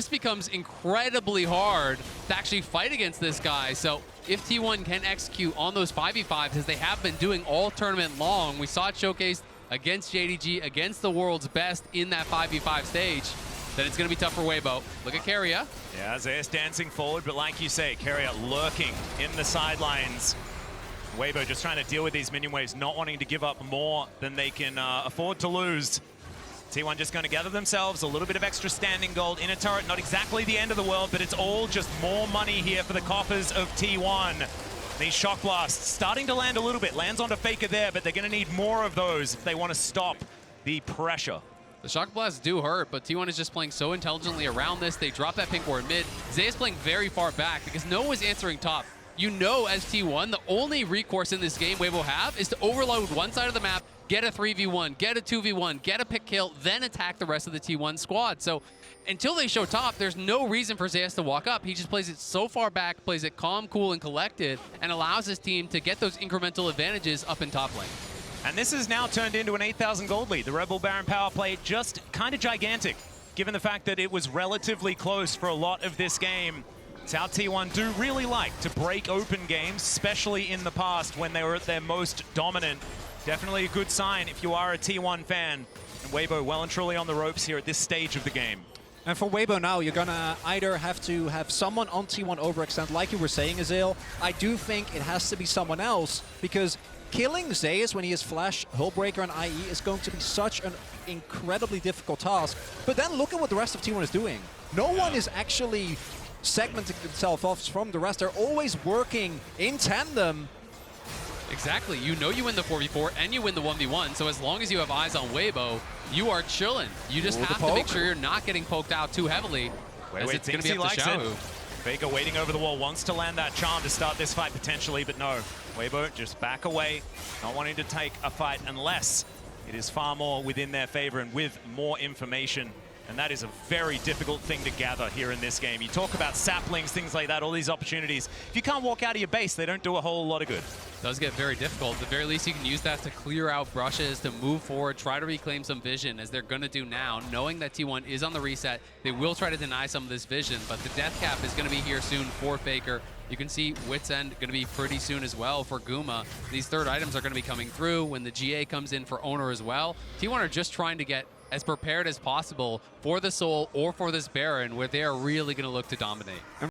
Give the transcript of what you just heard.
This becomes incredibly hard to actually fight against this guy. So if T1 can execute on those 5v5s as they have been doing all tournament long, we saw it showcased against JDG, against the world's best in that 5v5 stage, then it's going to be tough for Weibo. Look at Keria. Yeah, Zeus dancing forward, but like you say, Keria lurking in the sidelines. Weibo just trying to deal with these minion waves, not wanting to give up more than they can afford to lose. T1 just going to gather themselves a little bit of extra standing gold in a turret. Not exactly the end of the world, but it's all just more money here for the coffers of T1. These shock blasts starting to land a little bit. Lands onto Faker there, but they're going to need more of those if they want to stop the pressure. The shock blasts do hurt, but T1 is just playing so intelligently around this. They drop that pink ward mid. Zay is playing very far back because no one is answering top. You know, as T1, the only recourse in this game Weibo have is to overload one side of the map, get a 3v1, get a 2v1, get a pick kill, then attack the rest of the T1 squad. So until they show top, there's no reason for Zeus to walk up. He just plays it so far back, plays it calm, cool, and collected, and allows his team to get those incremental advantages up in top lane. And this has now turned into an 8,000 gold lead. The Rebel Baron power play just kind of gigantic, given the fact that it was relatively close for a lot of this game. It's how T1 do really like to break open games, especially in the past when they were at their most dominant. Definitely a good sign if you are a T1 fan. And Weibo well and truly on the ropes here at this stage of the game. And for Weibo now, you're gonna either have to have someone on T1 overextend, like you were saying, Azil. I do think it has to be someone else, because killing Zeus when he has Flash, Hullbreaker, and IE is going to be such an incredibly difficult task. But then look at what the rest of T1 is doing. No one is actually segmenting themselves off from the rest. They're always working in tandem. Exactly. You know you win the 4v4 and you win the 1v1, so as long as you have eyes on Weibo, you are chilling. You just have to make sure you're not getting poked out too heavily, as it's going to be up to Xiaohu. Faker waiting over the wall, wants to land that charm to start this fight potentially, but no. Weibo just back away, not wanting to take a fight unless it is far more within their favor and with more information. And that is a very difficult thing to gather here in this game. You talk about saplings, things like that, all these opportunities. If you can't walk out of your base, they don't do a whole lot of good. It does get very difficult. At the very least, you can use that to clear out brushes, to move forward, try to reclaim some vision, as they're going to do now. Knowing that T1 is on the reset, they will try to deny some of this vision, but the death cap is going to be here soon for Faker. You can see Wit's End going to be pretty soon as well for Guma. These third items are going to be coming through when the GA comes in for Oner as well. T1 are just trying to get as prepared as possible for the Soul or for this Baron, where they are really going to look to dominate.